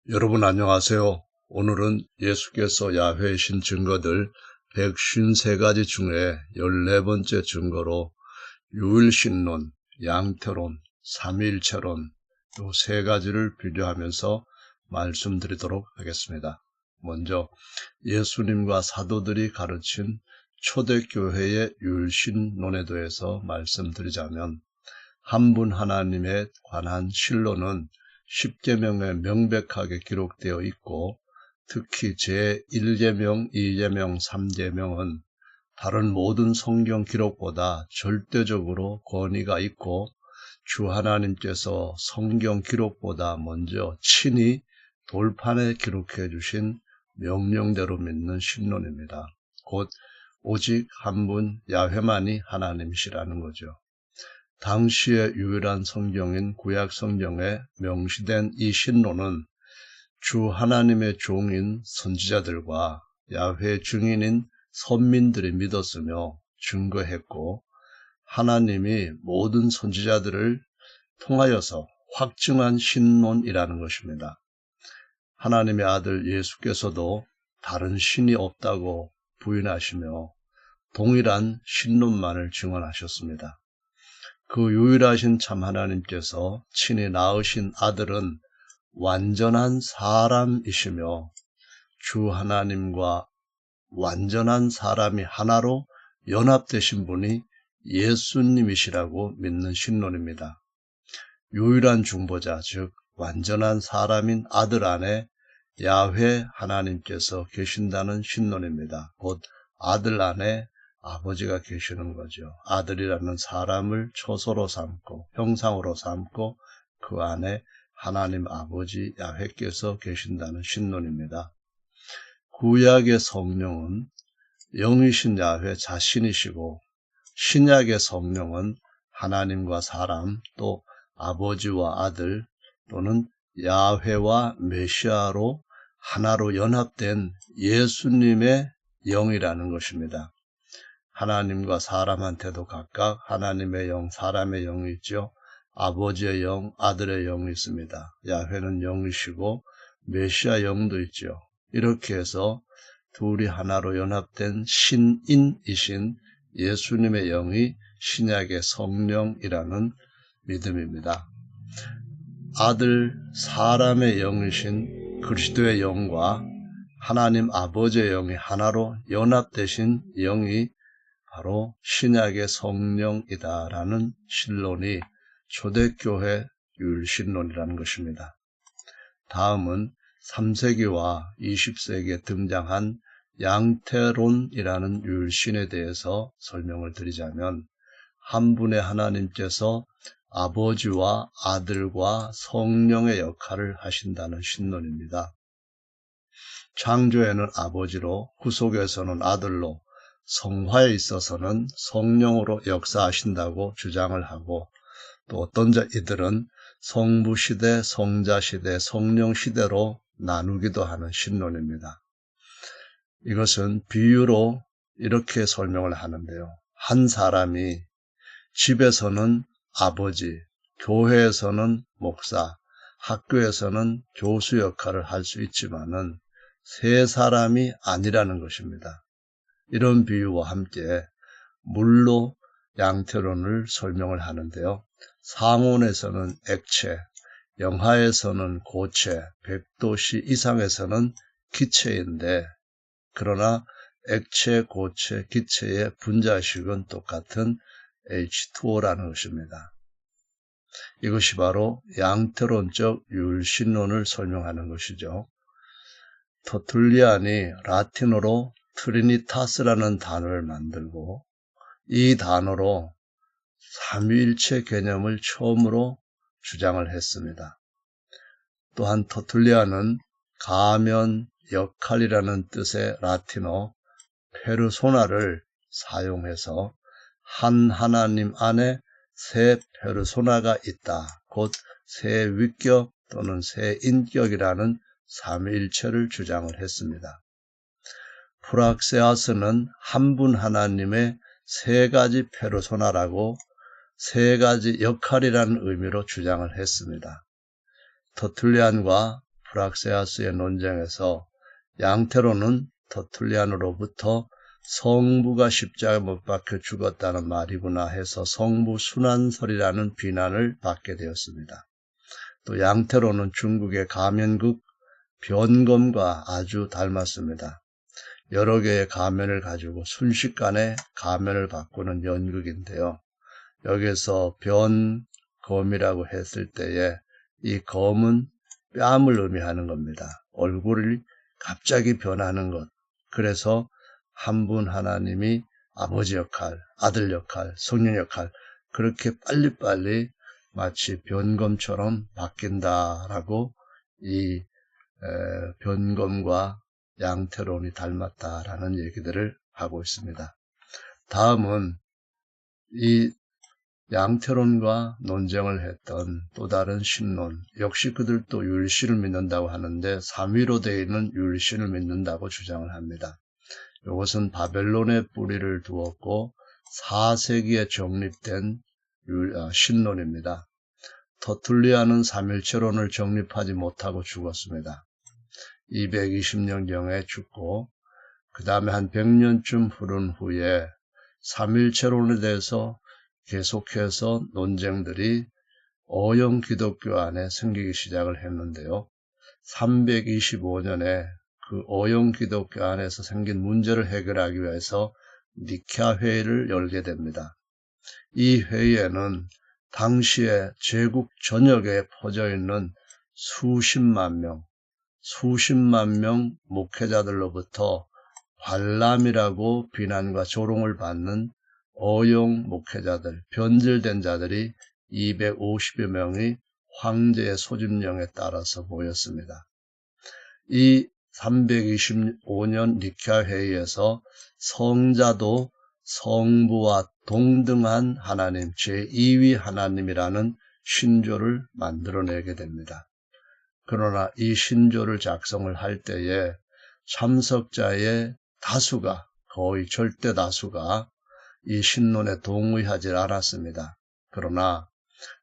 여러분 안녕하세요. 오늘은 예수께서 야훼이신 증거들 153가지 중에 14번째 증거로 유일신론, 양태론, 삼위일체론 이 세 가지를 비교하면서 말씀드리도록 하겠습니다. 먼저 예수님과 사도들이 가르친 초대교회의 유일신론에 대해서 말씀드리자면 한 분 하나님에 관한 신론은 십계명에 명백하게 기록되어 있고 특히 제1계명, 2계명, 3계명은 다른 모든 성경 기록보다 절대적으로 권위가 있고 주 하나님께서 성경 기록보다 먼저 친히 돌판에 기록해 주신 명령대로 믿는 신론입니다. 곧 오직 한 분 야훼만이 하나님이시라는 거죠. 당시의 유일한 성경인 구약 성경에 명시된 이 신론은 주 하나님의 종인 선지자들과 야훼 증인인 선민들이 믿었으며 증거했고 하나님이 모든 선지자들을 통하여서 확증한 신론이라는 것입니다. 하나님의 아들 예수께서도 다른 신이 없다고 부인하시며 동일한 신론만을 증언하셨습니다. 그 유일하신 참 하나님께서 친히 낳으신 아들은 완전한 사람이시며 주 하나님과 완전한 사람이 하나로 연합되신 분이 예수님이시라고 믿는 신론입니다. 유일한 중보자, 즉 완전한 사람인 아들 안에 야훼 하나님께서 계신다는 신론입니다. 곧 아들 안에 아버지가 계시는 거죠. 아들이라는 사람을 초소로 삼고 형상으로 삼고 그 안에 하나님 아버지 야훼께서 계신다는 신론입니다. 구약의 성령은 영이신 야훼 자신이시고 신약의 성령은 하나님과 사람 또 아버지와 아들 또는 야훼와 메시아로 하나로 연합된 예수님의 영이라는 것입니다. 하나님과 사람한테도 각각 하나님의 영, 사람의 영이 있죠. 아버지의 영, 아들의 영이 있습니다. 야훼는 영이시고 메시아 영도 있죠. 이렇게 해서 둘이 하나로 연합된 신인이신 예수님의 영이 신약의 성령이라는 믿음입니다. 아들 사람의 영이신 그리스도의 영과 하나님 아버지의 영이 하나로 연합되신 영이 바로 신약의 성령이다라는 신론이 초대교회 유일신론이라는 것입니다. 다음은 3세기와 20세기에 등장한 양태론이라는 유일신에 대해서 설명을 드리자면 한 분의 하나님께서 아버지와 아들과 성령의 역할을 하신다는 신론입니다. 창조에는 아버지로, 후속에서는 아들로, 성화에 있어서는 성령으로 역사하신다고 주장을 하고 또 어떤 이들은 성부시대, 성자시대, 성령시대로 나누기도 하는 신론입니다. 이것은 비유로 이렇게 설명을 하는데요. 한 사람이 집에서는 아버지, 교회에서는 목사, 학교에서는 교수 역할을 할 수 있지만은 세 사람이 아니라는 것입니다. 이런 비유와 함께 물로 양태론을 설명을 하는데요. 상온에서는 액체, 영하에서는 고체, 100도씨 이상에서는 기체인데 그러나 액체, 고체, 기체의 분자식은 똑같은 H2O라는 것입니다. 이것이 바로 양태론적 유일신론을 설명하는 것이죠. 터툴리안이 라틴어로 트리니타스라는 단어를 만들고 이 단어로 삼위일체 개념을 처음으로 주장을 했습니다. 또한 터툴리안은 가면, 역할이라는 뜻의 라틴어 페르소나를 사용해서 한 하나님 안에 세 페르소나가 있다. 곧 세 위격 또는 세 인격이라는 삼위일체를 주장을 했습니다. 프락세아스는 한 분 하나님의 세 가지 페르소나라고 세 가지 역할이라는 의미로 주장을 했습니다. 터툴리안과 프락세아스의 논쟁에서 양테론은 터툴리안으로부터 성부가 십자가에 못 박혀 죽었다는 말이구나 해서 성부 순환설이라는 비난을 받게 되었습니다. 또 양테론은 중국의 가면극 변검과 아주 닮았습니다. 여러 개의 가면을 가지고 순식간에 가면을 바꾸는 연극인데요. 여기서 변검이라고 했을 때에 이 검은 뺨을 의미하는 겁니다. 얼굴이 갑자기 변하는 것. 그래서 한 분 하나님이 아버지 역할, 아들 역할, 성령 역할 그렇게 빨리빨리 마치 변검처럼 바뀐다라고 이 변검과 양테론이 닮았다라는 얘기들을 하고 있습니다. 다음은 이 양테론과 논쟁을 했던 또 다른 신론, 역시 그들도 율신을 믿는다고 하는데 삼위로 되어 있는 율신을 믿는다고 주장을 합니다. 이것은 바벨론에 뿌리를 두었고 4세기에 정립된 신론입니다. 터툴리안은 삼일체론을 정립하지 못하고 죽었습니다. 220년경에 죽고 그 다음에 한 100년쯤 흐른 후에 삼일체론에 대해서 계속해서 논쟁들이 어영 기독교 안에 생기기 시작을 했는데요. 325년에 그 어영 기독교 안에서 생긴 문제를 해결하기 위해서 니케아 회의를 열게 됩니다. 이 회의에는 당시에 제국 전역에 퍼져 있는 수십만 명 목회자들로부터 발람이라고 비난과 조롱을 받는 어용 목회자들, 변질된 자들이 250여 명이 황제의 소집령에 따라서 모였습니다. 이 325년 니케아 회의에서 성자도 성부와 동등한 하나님, 제2위 하나님이라는 신조를 만들어내게 됩니다. 그러나 이 신조를 작성을 할 때에 참석자의 다수가, 거의 절대 다수가 이 신론에 동의하지 않았습니다. 그러나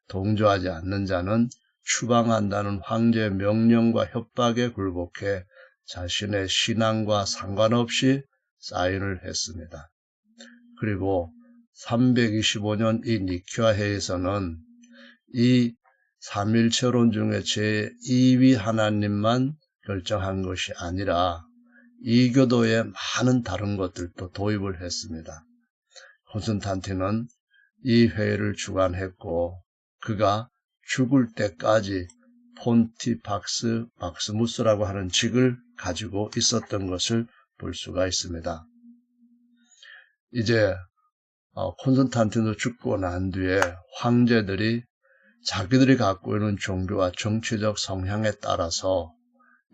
동조하지 않는 자는 추방한다는 황제의 명령과 협박에 굴복해 자신의 신앙과 상관없이 사인을 했습니다. 그리고 325년 이 니케아 회의에서는 이 삼일체론 중에 제2위 하나님만 결정한 것이 아니라 이교도의 많은 다른 것들도 도입을 했습니다. 콘스탄틴은 이 회의를 주관했고 그가 죽을 때까지 폰티팍스 막스무스라고 하는 직을 가지고 있었던 것을 볼 수가 있습니다. 이제 콘스탄틴도 죽고 난 뒤에 황제들이 자기들이 갖고 있는 종교와 정치적 성향에 따라서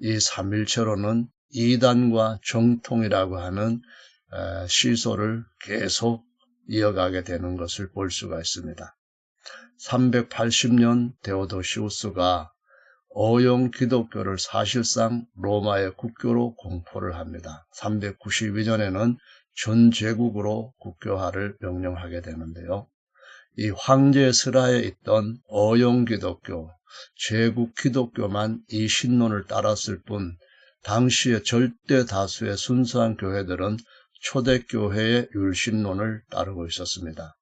이 삼일체론은 이단과 정통이라고 하는 시소를 계속 이어가게 되는 것을 볼 수가 있습니다. 380년 데오도시우스가 어용 기독교를 사실상 로마의 국교로 공포를 합니다. 392년에는 전 제국으로 국교화를 명령하게 되는데요. 이 황제 슬하에 있던 어용 기독교, 제국 기독교만 이 신론을 따랐을 뿐 당시의 절대 다수의 순수한 교회들은 초대교회의 율신론을 따르고 있었습니다.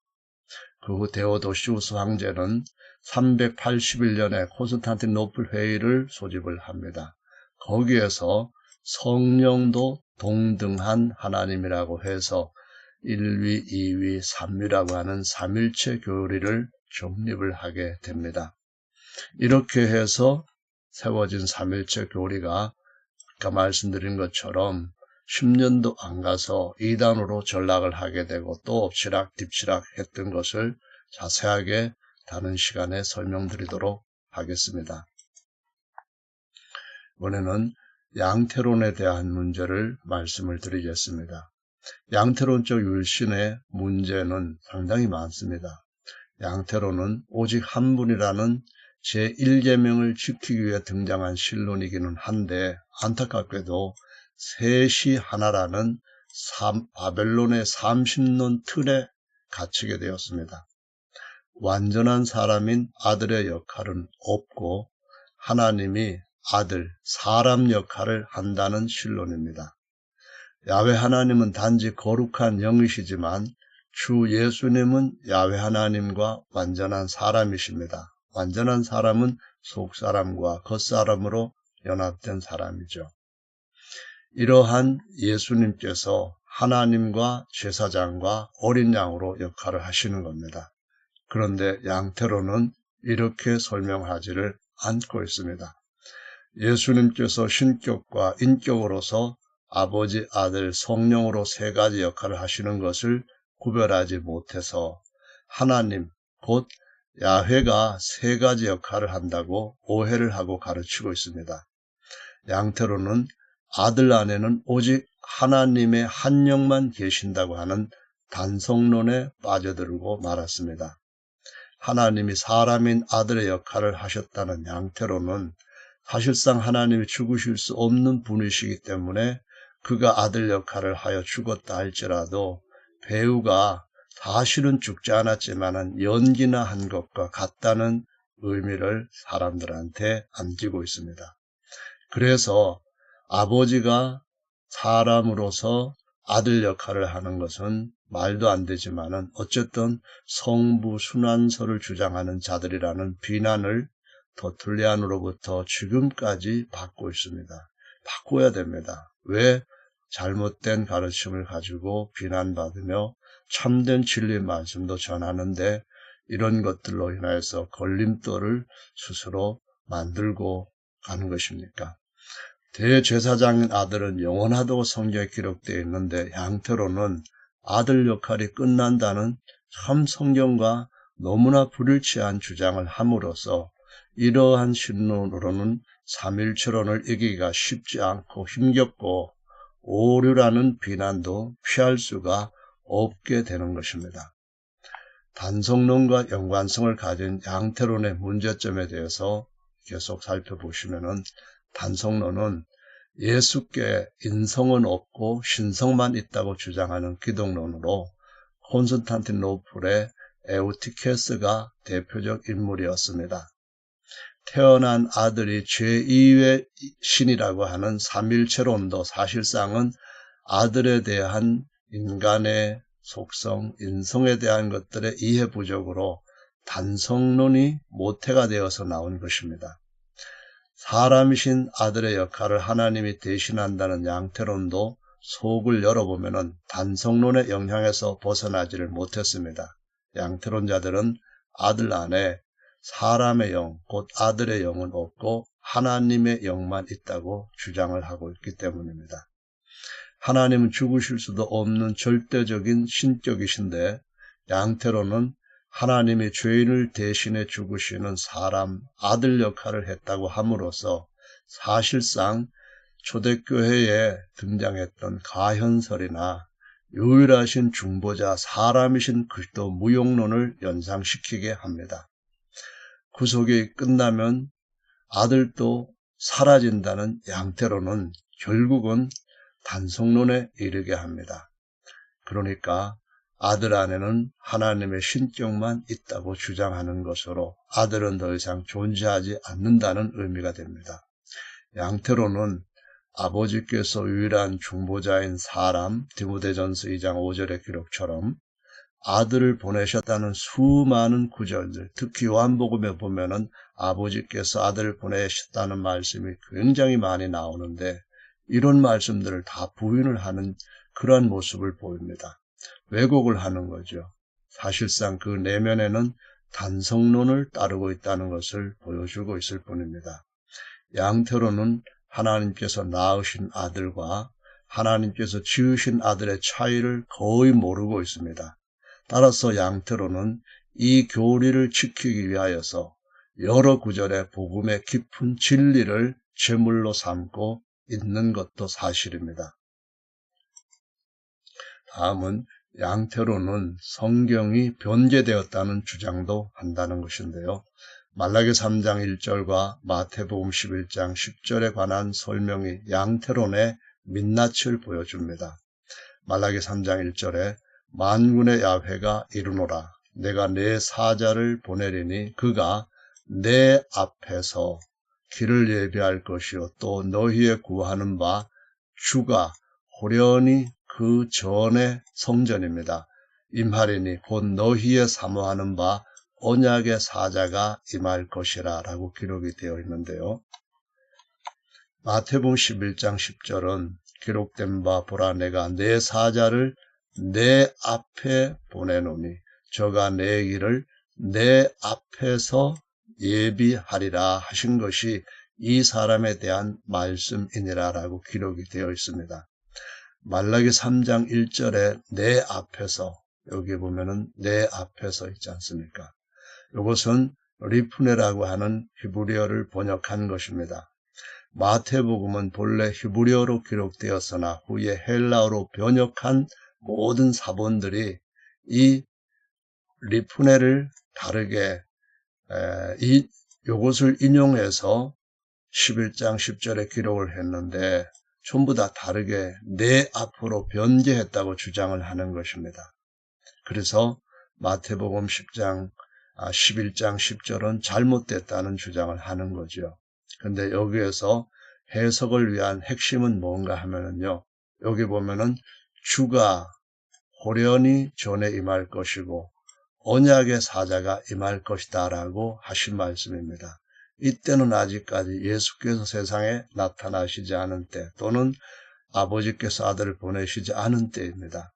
그 후 데오도시우스 황제는 381년에 콘스탄티노플 회의를 소집을 합니다. 거기에서 성령도 동등한 하나님이라고 해서 1위, 2위, 3위라고 하는 삼일체 교리를 정립을 하게 됩니다. 이렇게 해서 세워진 삼일체 교리가 아까 말씀드린 것처럼 10년도 안 가서 이단으로 전락을 하게 되고 또 엎치락 뒤치락 했던 것을 자세하게 다른 시간에 설명드리도록 하겠습니다. 이번에는 양테론에 대한 문제를 말씀을 드리겠습니다. 양테론적 율신의 문제는 상당히 많습니다. 양테론은 오직 한 분이라는 제1계명을 지키기 위해 등장한 신론이기는 한데 안타깝게도 셋이 하나라는 바벨론의 삼신론 틀에 갇히게 되었습니다. 완전한 사람인 아들의 역할은 없고 하나님이 아들, 사람 역할을 한다는 신론입니다. 야훼 하나님은 단지 거룩한 영이시지만 주 예수님은 야훼 하나님과 완전한 사람이십니다. 완전한 사람은 속사람과 겉사람으로 연합된 사람이죠. 이러한 예수님께서 하나님과 제사장과 어린 양으로 역할을 하시는 겁니다. 그런데 양태로는 이렇게 설명하지를 않고 있습니다. 예수님께서 신격과 인격으로서 아버지, 아들, 성령으로 세 가지 역할을 하시는 것을 구별하지 못해서 하나님, 곧 야훼가 세 가지 역할을 한다고 오해를 하고 가르치고 있습니다. 양태로는 아들 안에는 오직 하나님의 한 영만 계신다고 하는 단성론에 빠져들고 말았습니다. 하나님이 사람인 아들의 역할을 하셨다는 양태로는 사실상 하나님이 죽으실 수 없는 분이시기 때문에 그가 아들 역할을 하여 죽었다 할지라도 배우가 사실은 죽지 않았지만 연기나 한 것과 같다는 의미를 사람들한테 안기고 있습니다. 그래서 아버지가 사람으로서 아들 역할을 하는 것은 말도 안 되지만은 어쨌든 성부 순환설을 주장하는 자들이라는 비난을 터툴리안으로부터 지금까지 받고 있습니다. 바꿔야 됩니다. 왜 잘못된 가르침을 가지고 비난받으며 참된 진리 말씀도 전하는데 이런 것들로 인하여서 걸림돌을 스스로 만들고 가는 것입니까? 대제사장인 아들은 영원하다고 성경에 기록되어 있는데 양태로는 아들 역할이 끝난다는 참 성경과 너무나 불일치한 주장을 함으로써 이러한 신론으로는 삼일체론을 이기기가 쉽지 않고 힘겹고 오류라는 비난도 피할 수가 없게 되는 것입니다. 단성론과 연관성을 가진 양태론의 문제점에 대해서 계속 살펴보시면은 단성론은 예수께 인성은 없고 신성만 있다고 주장하는 기독론으로 콘스탄티노플의 에우티케스가 대표적 인물이었습니다. 태어난 아들이 제2의 신이라고 하는 삼일체론도 사실상은 아들에 대한 인간의 속성, 인성에 대한 것들의 이해 부족으로 단성론이 모태가 되어서 나온 것입니다. 사람이신 아들의 역할을 하나님이 대신한다는 양태론도 속을 열어보면 단성론의 영향에서 벗어나지를 못했습니다. 양태론자들은 아들 안에 사람의 영, 곧 아들의 영은 없고 하나님의 영만 있다고 주장을 하고 있기 때문입니다. 하나님은 죽으실 수도 없는 절대적인 신격이신데 양태론은 하나님이 죄인을 대신해 죽으시는 사람, 아들 역할을 했다고 함으로써 사실상 초대교회에 등장했던 가현설이나 유일하신 중보자 사람이신 그리스도 무용론을 연상시키게 합니다. 구속이 끝나면 아들도 사라진다는 양태로는 결국은 단성론에 이르게 합니다. 그러니까 아들 안에는 하나님의 신격만 있다고 주장하는 것으로 아들은 더 이상 존재하지 않는다는 의미가 됩니다. 양태로는 아버지께서 유일한 중보자인 사람, 디모데전서 2장 5절의 기록처럼 아들을 보내셨다는 수많은 구절들, 특히 요한복음에 보면은 아버지께서 아들을 보내셨다는 말씀이 굉장히 많이 나오는데 이런 말씀들을 다 부인을 하는 그러한 모습을 보입니다. 왜곡을 하는 거죠. 사실상 그 내면에는 단성론을 따르고 있다는 것을 보여주고 있을 뿐입니다. 양태로는 하나님께서 낳으신 아들과 하나님께서 지으신 아들의 차이를 거의 모르고 있습니다. 따라서 양태로는 이 교리를 지키기 위하여서 여러 구절의 복음의 깊은 진리를 제물로 삼고 있는 것도 사실입니다. 다음은 양태로는 성경이 변제되었다는 주장도 한다는 것인데요. 말라기 3장 1절과 마태복음 11장 10절에 관한 설명이 양태론의 민낯을 보여줍니다. 말라기 3장 1절에 만군의 야훼가 이르노라 내가 내 사자를 보내리니 그가 내 앞에서 길을 예비할 것이요 또 너희의 구하는 바 주가 호련히 그 전에 성전입니다. 임하리니 곧 너희의 사모하는 바 언약의 사자가 임할 것이라 라고 기록이 되어 있는데요. 마태복음 11장 10절은 기록된 바 보라 내가 내 사자를 내 앞에 보내노니 저가 내 길을 내 앞에서 예비하리라 하신 것이 이 사람에 대한 말씀이니라 라고 기록이 되어 있습니다. 말라기 3장 1절에 내 앞에서 여기 보면은 내 앞에서 있지 않습니까? 이것은 리프네라고 하는 히브리어를 번역한 것입니다. 마태복음은 본래 히브리어로 기록되었으나 후에 헬라어로 번역한 모든 사본들이 이 리프네를 다르게 이것을 인용해서 11장 10절에 기록을 했는데 전부 다 다르게 내 앞으로 변제했다고 주장을 하는 것입니다. 그래서 마태복음 11장 10절은 잘못됐다는 주장을 하는 거죠. 근데 여기에서 해석을 위한 핵심은 뭔가 하면은요. 여기 보면은 주가 호련히 전에 임할 것이고 언약의 사자가 임할 것이다 라고 하신 말씀입니다. 이때는 아직까지 예수께서 세상에 나타나시지 않은 때 또는 아버지께서 아들을 보내시지 않은 때입니다.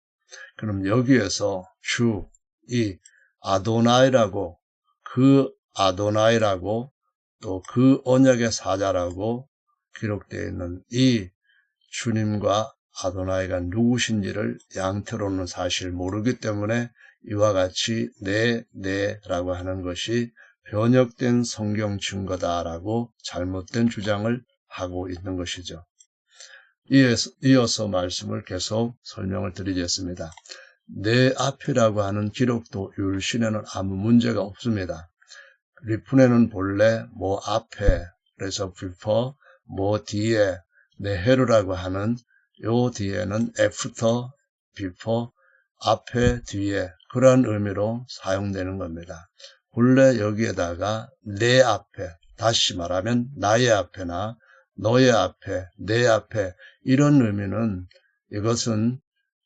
그럼 여기에서 주, 이 아도나이라고 그 아도나이라고 또 그 언약의 사자라고 기록되어 있는 이 주님과 아도나이가 누구신지를 양태로는 사실 모르기 때문에 이와 같이 네라고 하는 것이 번역된 성경 증거다라고 잘못된 주장을 하고 있는 것이죠. 이어서 말씀을 계속 설명을 드리겠습니다. 내 앞이라고 하는 기록도 율신에는 아무 문제가 없습니다. 리프네는 본래 뭐 앞에 그래서 before 뭐 뒤에 네헤루라고 하는 요 뒤에는 after, before, 앞에, 뒤에 그러한 의미로 사용되는 겁니다. 본래 여기에다가 내 앞에, 다시 말하면 나의 앞에나 너의 앞에, 내 앞에 이런 의미는 이것은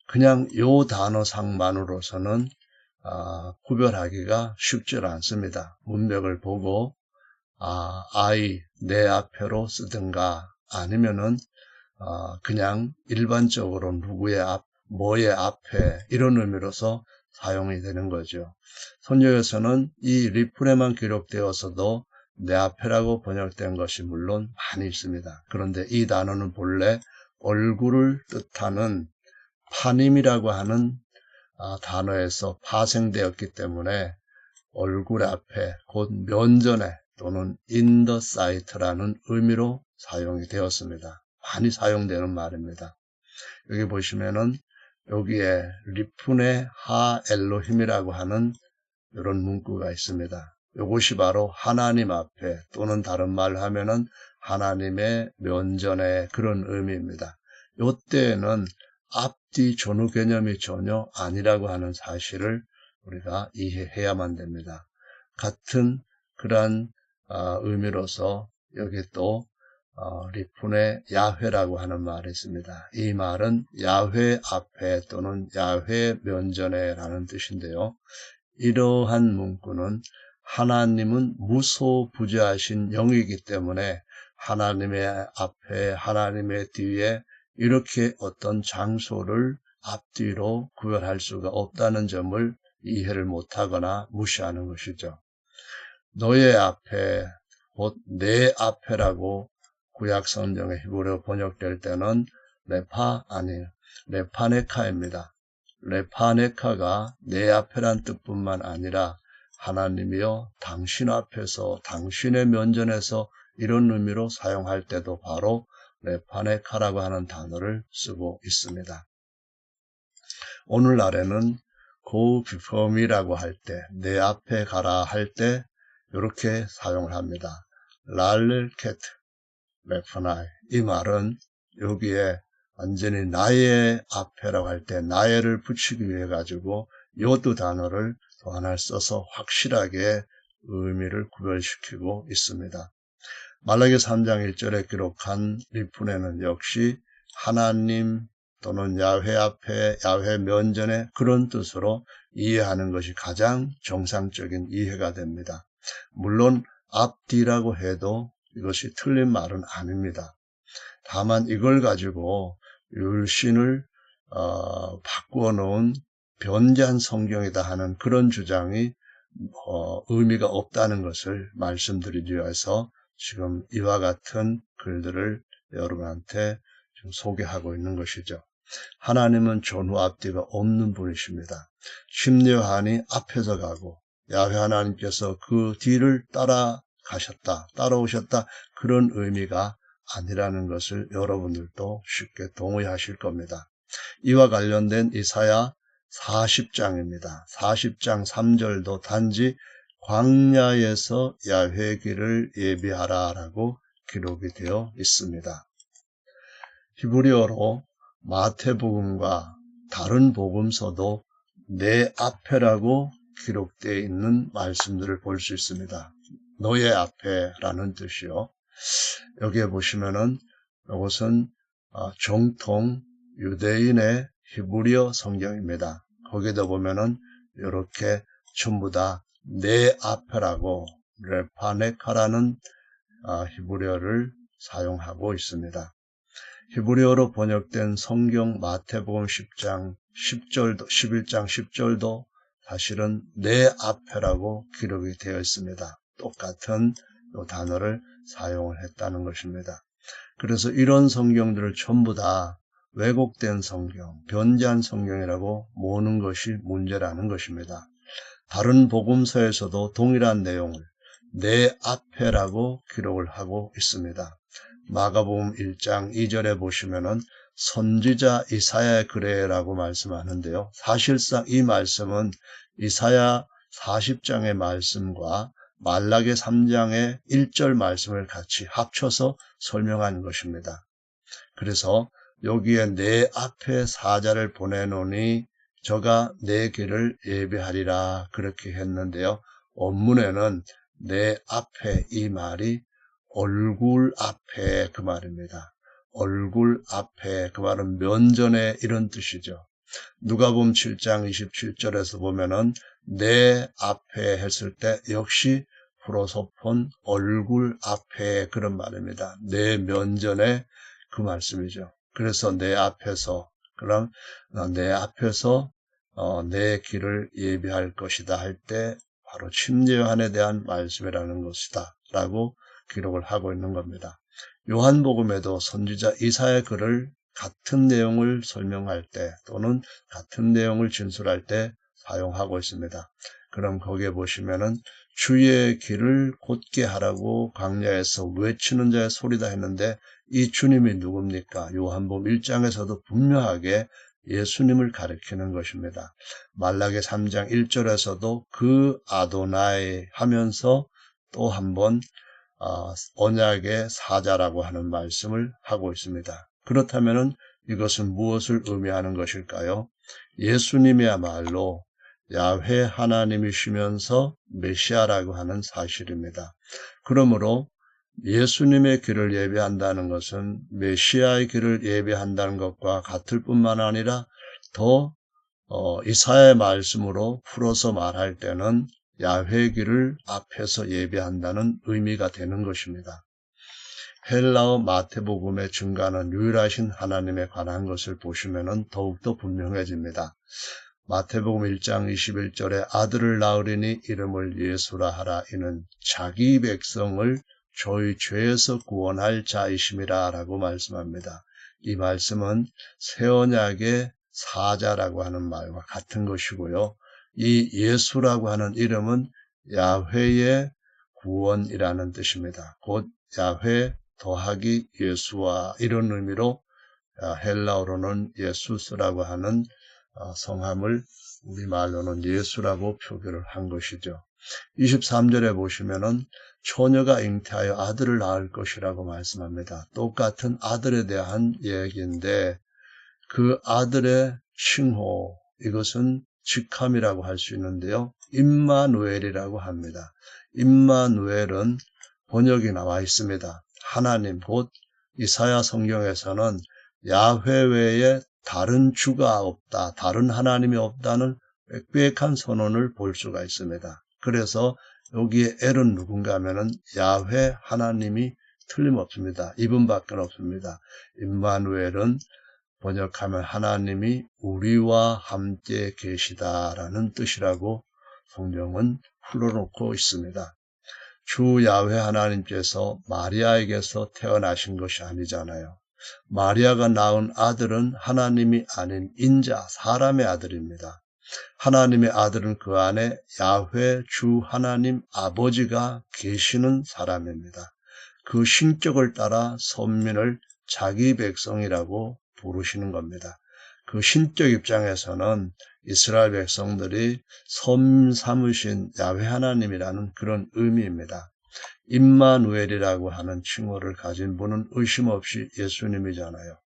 그냥 요 단어상만으로서는 구별하기가 쉽지 않습니다. 문맥을 보고 내 앞에로 쓰든가 아니면은 그냥 일반적으로 누구의 앞, 뭐의 앞에 이런 의미로서 사용이 되는 거죠. 선역에서는 이 리프네만 기록되어서도 내 앞에라고 번역된 것이 물론 많이 있습니다. 그런데 이 단어는 본래 얼굴을 뜻하는 파님이라고 하는 단어에서 파생되었기 때문에 얼굴 앞에 곧 면전에 또는 in the sight라는 의미로 사용이 되었습니다. 많이 사용되는 말입니다. 여기 보시면은 여기에 리프네 하 엘로힘이라고 하는 이런 문구가 있습니다. 이것이 바로 하나님 앞에 또는 다른 말로 하면은 하나님의 면전에 그런 의미입니다. 이때에는 앞뒤 전후 개념이 전혀 아니라고 하는 사실을 우리가 이해해야만 됩니다. 같은 그러한 의미로서 여기 또 리프네 야훼라고 하는 말이 있습니다. 이 말은 야훼 앞에 또는 야훼 면전에 라는 뜻인데요. 이러한 문구는 하나님은 무소부재하신 영이기 때문에 하나님의 앞에 하나님의 뒤에 이렇게 어떤 장소를 앞뒤로 구별할 수가 없다는 점을 이해를 못하거나 무시하는 것이죠. 너의 앞에 곧 내 앞에라고 구약성경의 히브리어 번역될 때는 레파네카입니다. 레파네카가 내 앞에란 뜻뿐만 아니라 하나님이여 당신 앞에서 당신의 면전에서 이런 의미로 사용할 때도 바로 레파네카라고 하는 단어를 쓰고 있습니다. 오늘날에는 go before me라고 할 때, 내 앞에 가라 할 때 이렇게 사용을 합니다. 랄르케트 레파나이 이 말은 여기에 완전히 나의 앞에라고 할 때 나의를 붙이기 위해 가지고 요 두 단어를 또 하나 써서 확실하게 의미를 구별시키고 있습니다. 말라기 3장 1절에 기록한 리프네는 역시 하나님 또는 야훼 앞에 야훼 면전에 그런 뜻으로 이해하는 것이 가장 정상적인 이해가 됩니다. 물론 앞뒤라고 해도 이것이 틀린 말은 아닙니다. 다만 이걸 가지고 율신을 바꾸어 놓은 변제한 성경이다 하는 그런 주장이 의미가 없다는 것을 말씀드리기 위해서 지금 이와 같은 글들을 여러분한테 지금 소개하고 있는 것이죠. 하나님은 전후 앞뒤가 없는 분이십니다. 심려하니 앞에서 가고 야훼 하나님께서 그 뒤를 따라오셨다 그런 의미가 아니라는 것을 여러분들도 쉽게 동의하실 겁니다. 이와 관련된 이사야 40장입니다. 40장 3절도 단지 광야에서 야훼 길을 예비하라 라고 기록이 되어 있습니다. 히브리어로 마태복음과 다른 복음서도 내 앞에라고 기록되어 있는 말씀들을 볼 수 있습니다. 너의 앞에라는 뜻이요. 여기에 보시면은 이것은 정통 유대인의 히브리어 성경입니다. 거기다 보면은 이렇게 전부 다 내 앞에라고 레파네카라는 히브리어를 사용하고 있습니다. 히브리어로 번역된 성경 마태복음 10장 10절도 11장 10절도 사실은 내 앞에라고 기록이 되어 있습니다. 똑같은 이 단어를 사용을 했다는 것입니다. 그래서 이런 성경들을 전부 다 왜곡된 성경, 변제한 성경이라고 모으는 것이 문제라는 것입니다. 다른 복음서에서도 동일한 내용을 내 앞에라고 기록을 하고 있습니다. 마가복음 1장 2절에 보시면은 선지자 이사야의 글에라고 말씀하는데요. 사실상 이 말씀은 이사야 40장의 말씀과 말라기 3장의 1절 말씀을 같이 합쳐서 설명한 것입니다. 그래서 여기에 내 앞에 사자를 보내노니 저가 내 길을 예비하리라 그렇게 했는데요. 원문에는 내 앞에 이 말이 얼굴 앞에 그 말입니다. 얼굴 앞에 그 말은 면전에 이런 뜻이죠. 누가복음 7장 27절에서 보면은 내 앞에 했을 때 역시 프로소폰 얼굴 앞에 그런 말입니다. 내 면전에 그 말씀이죠. 그래서 내 앞에서 그럼 내 앞에서 내 길을 예비할 것이다 할 때 바로 침례 요한에 대한 말씀이라는 것이다 라고 기록을 하고 있는 겁니다. 요한복음에도 선지자 이사야의 글을 같은 내용을 설명할 때 또는 같은 내용을 진술할 때 사용하고 있습니다. 그럼 거기에 보시면은 주의 길을 곧게 하라고 광야에서 외치는 자의 소리다 했는데 이 주님이 누굽니까? 요한복음 1장에서도 분명하게 예수님을 가리키는 것입니다. 말라기 3장 1절에서도 그 아도나이 하면서 또 한번 언약의 사자라고 하는 말씀을 하고 있습니다. 그렇다면 이것은 무엇을 의미하는 것일까요? 예수님이야말로 야훼 하나님이시면서 메시아라고 하는 사실입니다. 그러므로 예수님의 길을 예비한다는 것은 메시아의 길을 예비한다는 것과 같을 뿐만 아니라 더 이사야의 말씀으로 풀어서 말할 때는 야훼 길을 앞에서 예비한다는 의미가 되는 것입니다. 헬라어 마태복음의 증가는 유일하신 하나님에 관한 것을 보시면 더욱더 분명해집니다. 마태복음 1장 21절에 아들을 낳으리니 이름을 예수라 하라. 이는 자기 백성을 저희 죄에서 구원할 자이심이라 라고 말씀합니다. 이 말씀은 새 언약의 사자라고 하는 말과 같은 것이고요. 이 예수라고 하는 이름은 야훼의 구원이라는 뜻입니다. 곧 야훼 더하기 예수와 이런 의미로 헬라어로는 예수스라고 하는 성함을 우리말로는 예수라고 표기를 한 것이죠. 23절에 보시면은 처녀가 잉태하여 아들을 낳을 것이라고 말씀합니다. 똑같은 아들에 대한 얘기인데 그 아들의 칭호 이것은 직함이라고 할 수 있는데요. 임마누엘이라고 합니다. 임마누엘은 번역이 나와 있습니다. 하나님 곧 이사야 성경에서는 야훼 외에 다른 주가 없다, 다른 하나님이 없다는 빽빽한 선언을 볼 수가 있습니다. 그래서 여기에 엘은 누군가 하면은 야훼 하나님이 틀림없습니다. 이분밖에 없습니다. 임마누엘은 번역하면 하나님이 우리와 함께 계시다라는 뜻이라고 성경은 풀어놓고 있습니다. 주 야훼 하나님께서 마리아에게서 태어나신 것이 아니잖아요. 마리아가 낳은 아들은 하나님이 아닌 인자, 사람의 아들입니다. 하나님의 아들은 그 안에 야훼 주 하나님 아버지가 계시는 사람입니다. 그 신격을 따라 선민을 자기 백성이라고 부르시는 겁니다. 그 신격 입장에서는 이스라엘 백성들이 섬 삼으신 야훼 하나님이라는 그런 의미입니다. 임마누엘이라고 하는 칭호를 가진 분은 의심 없이 예수님이잖아요.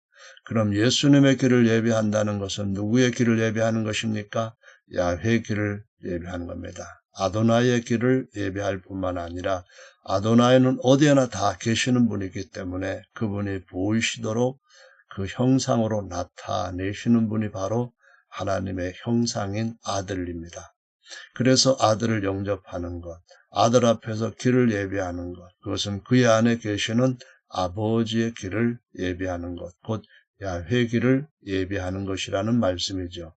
그럼 예수님의 길을 예비한다는 것은 누구의 길을 예비하는 것입니까? 야훼의 길을 예비하는 겁니다. 아도나이의 길을 예비할 뿐만 아니라 아도나이는 어디에나 다 계시는 분이기 때문에 그분이 보이시도록 그 형상으로 나타내시는 분이 바로 하나님의 형상인 아들입니다. 그래서 아들을 영접하는 것, 아들 앞에서 길을 예비하는 것, 그것은 그의 안에 계시는 아버지의 길을 예비하는 것, 곧 야훼의 길을 예비하는 것이라는 말씀이죠.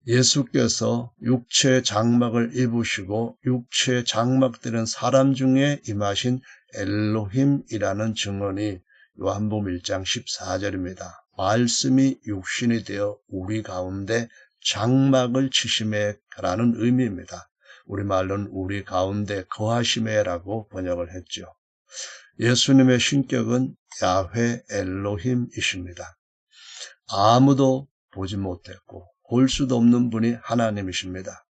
예수께서 육체의 장막을 입으시고 육체의 장막되는 사람 중에 임하신 엘로힘이라는 증언이 요한복음 1장 14절입니다. 말씀이 육신이 되어 우리 가운데 장막을 치심에라는 의미입니다. 우리말로는 우리 가운데 거하심에라고 번역을 했죠. 예수님의 신격은 야훼 엘로힘이십니다. 아무도 보지 못했고 볼 수도 없는 분이 하나님이십니다.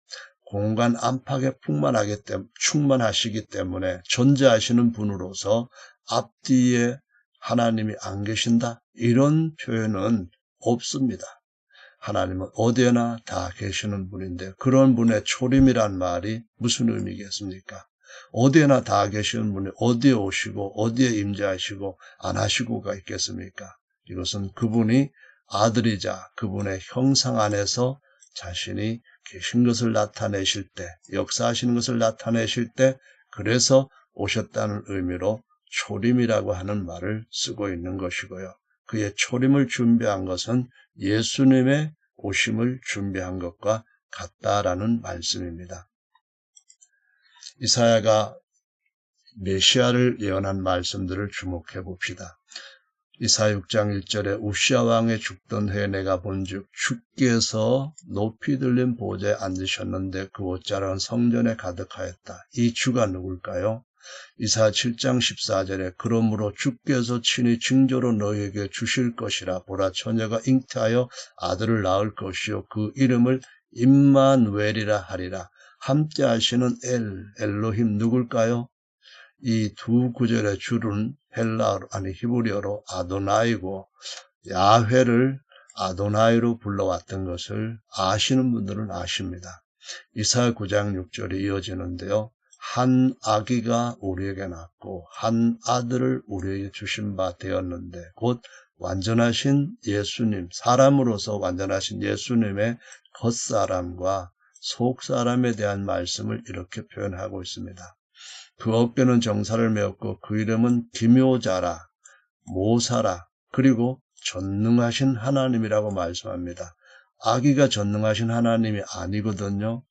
공간 안팎에 충만하시기 때문에 존재하시는 분으로서 앞뒤에 하나님이 안 계신다? 이런 표현은 없습니다. 하나님은 어디에나 다 계시는 분인데 그런 분의 초림이란 말이 무슨 의미겠습니까? 어디에나 다 계시는 분이 어디에 오시고 어디에 임재하시고 안 하시고가 있겠습니까? 이것은 그분이 아들이자 그분의 형상 안에서 자신이 계신 것을 나타내실 때, 역사하시는 것을 나타내실 때 그래서 오셨다는 의미로 초림이라고 하는 말을 쓰고 있는 것이고요. 그의 초림을 준비한 것은 예수님의 오심을 준비한 것과 같다라는 말씀입니다. 이사야가 메시아를 예언한 말씀들을 주목해 봅시다. 이사야 6장 1절에 우시아 왕의 죽던 해에 내가 본즉 주께서 높이 들린 보좌에 앉으셨는데 그 옷자락은 성전에 가득하였다. 이 주가 누굴까요? 이사야 7장 14절에 그러므로 주께서 친히 징조로 너희에게 주실 것이라. 보라 처녀가 잉태하여 아들을 낳을 것이요 그 이름을 임마누엘이라 하리라. 함께 하시는 엘로힘 누굴까요? 이 두 구절의 줄은 히브리어로 아도나이고 야훼를 아도나이로 불러왔던 것을 아시는 분들은 아십니다. 이사야 9장 6절이 이어지는데요. 한 아기가 우리에게 낳고 한 아들을 우리에게 주신 바 되었는데 곧 완전하신 예수님, 사람으로서 완전하신 예수님의 겉사람과 속사람에 대한 말씀을 이렇게 표현하고 있습니다. 그 어깨는 정사를 메었고 그 이름은 기묘자라, 모사라, 그리고 전능하신 하나님이라고 말씀합니다. 아기가 전능하신 하나님이 아니거든요.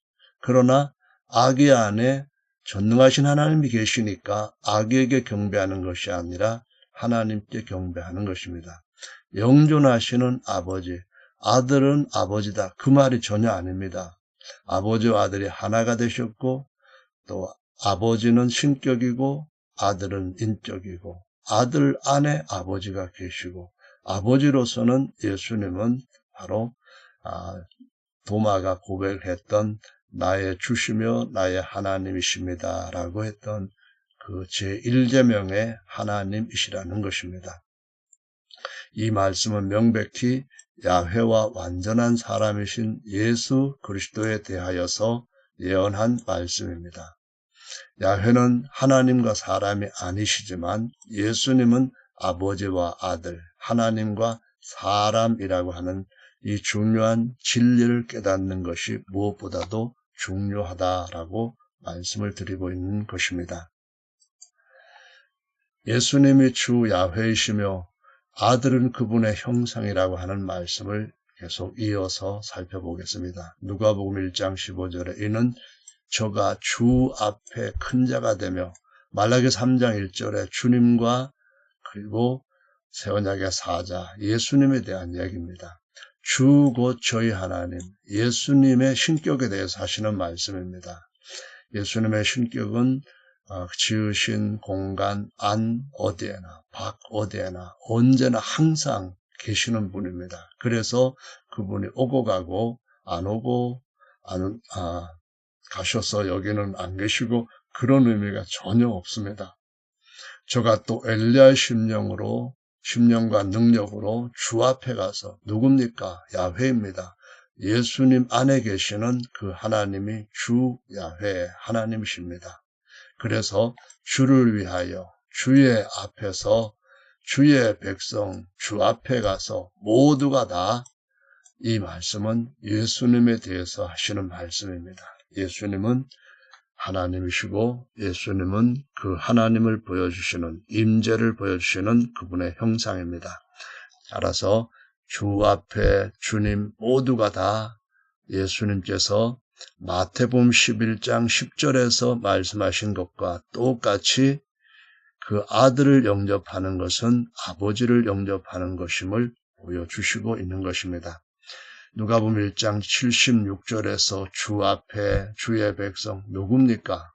그러나 아기 안에 전능하신 하나님이 계시니까 아기에게 경배하는 것이 아니라 하나님께 경배하는 것입니다. 영존하시는 아버지, 아들은 아버지다. 그 말이 전혀 아닙니다. 아버지와 아들이 하나가 되셨고 또 아버지는 신격이고 아들은 인격이고 아들 안에 아버지가 계시고 아버지로서는 예수님은 바로 도마가 고백했던 나의 주시며 나의 하나님이십니다 라고 했던 그 제1제명의 하나님이시라는 것입니다. 이 말씀은 명백히 야훼와 완전한 사람이신 예수 그리스도에 대하여서 예언한 말씀입니다. 야훼는 하나님과 사람이 아니시지만 예수님은 아버지와 아들, 하나님과 사람이라고 하는 이 중요한 진리를 깨닫는 것이 무엇보다도 중요하다라고 말씀을 드리고 있는 것입니다. 예수님이 주 야훼이시며 아들은 그분의 형상이라고 하는 말씀을 계속 이어서 살펴보겠습니다. 누가복음 1장 15절에 이는 저가 주 앞에 큰 자가 되며 말라기 3장 1절에 주님과 그리고 새 언약의 사자 예수님에 대한 얘기입니다. 주 곧 저희 하나님 예수님의 신격에 대해서 하시는 말씀입니다. 예수님의 신격은 지으신 공간 안 어디에나 밖 어디에나 언제나 항상 계시는 분입니다. 그래서 그분이 오고 가고 안 오고 가셔서 여기는 안 계시고 그런 의미가 전혀 없습니다. 저가 또 엘리야의 심령과 능력으로 주 앞에 가서 누굽니까? 야훼입니다. 예수님 안에 계시는 그 하나님이 주 야훼 하나님이십니다. 그래서 주를 위하여 주의 앞에서 주의 백성 주 앞에 가서 모두가 다 이 말씀은 예수님에 대해서 하시는 말씀입니다. 예수님은 하나님이시고 예수님은 그 하나님을 보여주시는 임재를 보여주시는 그분의 형상입니다. 따라서 주 앞에 주님 모두가 다 예수님께서 마태복음 11장 10절에서 말씀하신 것과 똑같이 그 아들을 영접하는 것은 아버지를 영접하는 것임을 보여주시고 있는 것입니다. 누가복음 1장 76절에서 주 앞에 주의 백성 누굽니까?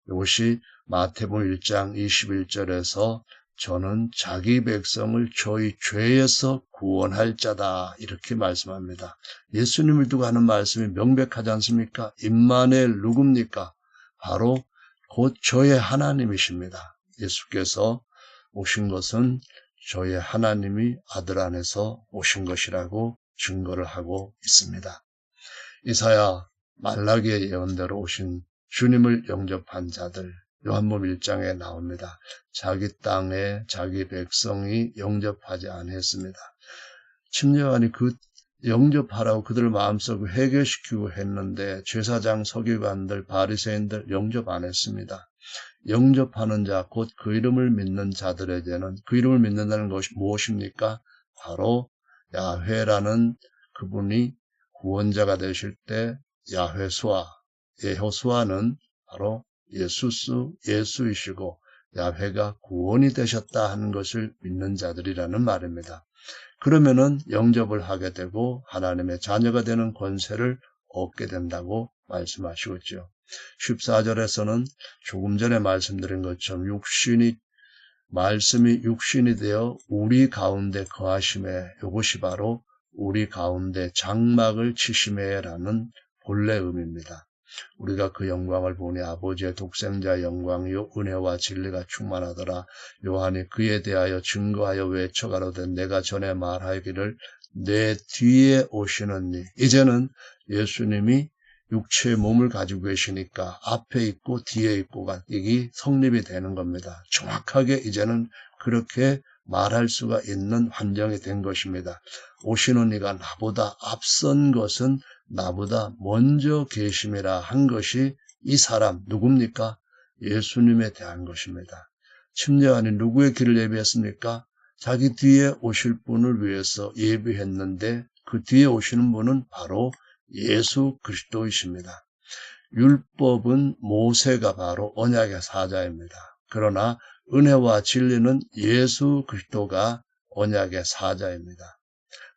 이것이 마태복음 1장 21절에서 저는 자기 백성을 저희 죄에서 구원할 자다 이렇게 말씀합니다. 예수님을 두고 하는 말씀이 명백하지 않습니까? 임마누엘 누굽니까? 바로 곧 저의 하나님이십니다. 예수께서 오신 것은 저의 하나님이 아들 안에서 오신 것이라고 증거를 하고 있습니다. 이사야 말라기의 예언대로 오신 주님을 영접한 자들 요한복음 1장에 나옵니다. 자기 땅에 자기 백성이 영접하지 않았습니다. 침례요한이 그 영접하라고 그들 마음속을 해결시키고 했는데 제사장 서기관들 바리새인들 영접 안 했습니다. 영접하는 자 곧 그 이름을 믿는 자들에게는 그 이름을 믿는다는 것이 무엇입니까? 바로 야훼라는 그분이 구원자가 되실 때 야훼수아, 예호수아는 바로 예수이시고 야훼가 구원이 되셨다 하는 것을 믿는 자들이라는 말입니다. 그러면은 영접을 하게 되고 하나님의 자녀가 되는 권세를 얻게 된다고 말씀하시고 있죠. 14절에서는 조금 전에 말씀드린 것처럼 말씀이 육신이 되어 우리 가운데 거하심에 이것이 바로 우리 가운데 장막을 치심에라는 본래 의미입니다. 우리가 그 영광을 보니 아버지의 독생자 영광이요 은혜와 진리가 충만하더라. 요한이 그에 대하여 증거하여 외쳐가로되 내가 전에 말하기를 내 뒤에 오시느니 이제는 예수님이 육체의 몸을 가지고 계시니까 앞에 있고 뒤에 있고가 이게 성립이 되는 겁니다. 정확하게 이제는 그렇게 말할 수가 있는 환경이 된 것입니다. 오시는 이가 나보다 앞선 것은 나보다 먼저 계심이라 한 것이 이 사람 누굽니까? 예수님에 대한 것입니다. 침례요한이 누구의 길을 예비했습니까? 자기 뒤에 오실 분을 위해서 예비했는데 그 뒤에 오시는 분은 바로 예수 그리스도이십니다. 율법은 모세가 바로 언약의 사자입니다. 그러나 은혜와 진리는 예수 그리스도가 언약의 사자입니다.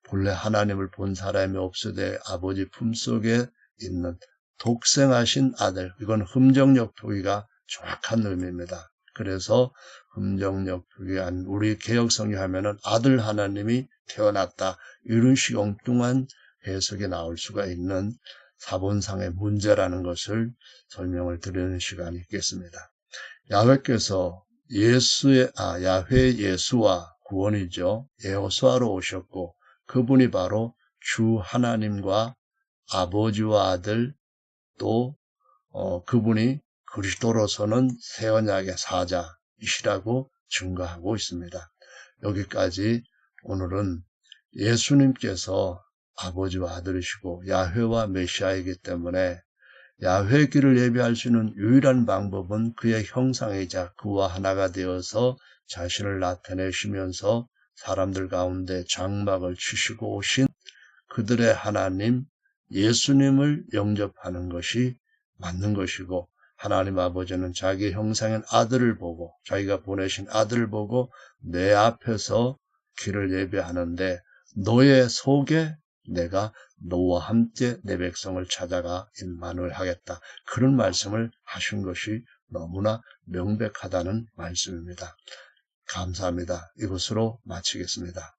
본래 하나님을 본 사람이 없으되 아버지 품속에 있는 독생하신 아들, 이건 흠정역 표기가 정확한 의미입니다. 그래서 흠정역 표기한 우리 개역성경 하면은 아들 하나님이 태어났다 이런 식 엉뚱한 해석이 나올 수가 있는 사본상의 문제라는 것을 설명을 드리는 시간이 있겠습니다. 야훼께서 야훼 예수와 구원이죠. 예호수아로 오셨고 그분이 바로 주 하나님과 아버지와 아들 또 그분이 그리스도로서는 새 언약의 사자이시라고 증거하고 있습니다. 여기까지 오늘은 예수님께서 아버지와 아들이시고 야훼와 메시아이기 때문에 야훼의 길을 예배할 수 있는 유일한 방법은 그의 형상이자 그와 하나가 되어서 자신을 나타내시면서 사람들 가운데 장막을 치시고 오신 그들의 하나님 예수님을 영접하는 것이 맞는 것이고, 하나님 아버지는 자기 형상인 아들을 보고, 자기가 보내신 아들을 보고 내 앞에서 길을 예배하는데 너의 속에 내가 너와 함께 내 백성을 찾아가 임마누엘 하겠다. 그런 말씀을 하신 것이 너무나 명백하다는 말씀입니다. 감사합니다. 이것으로 마치겠습니다.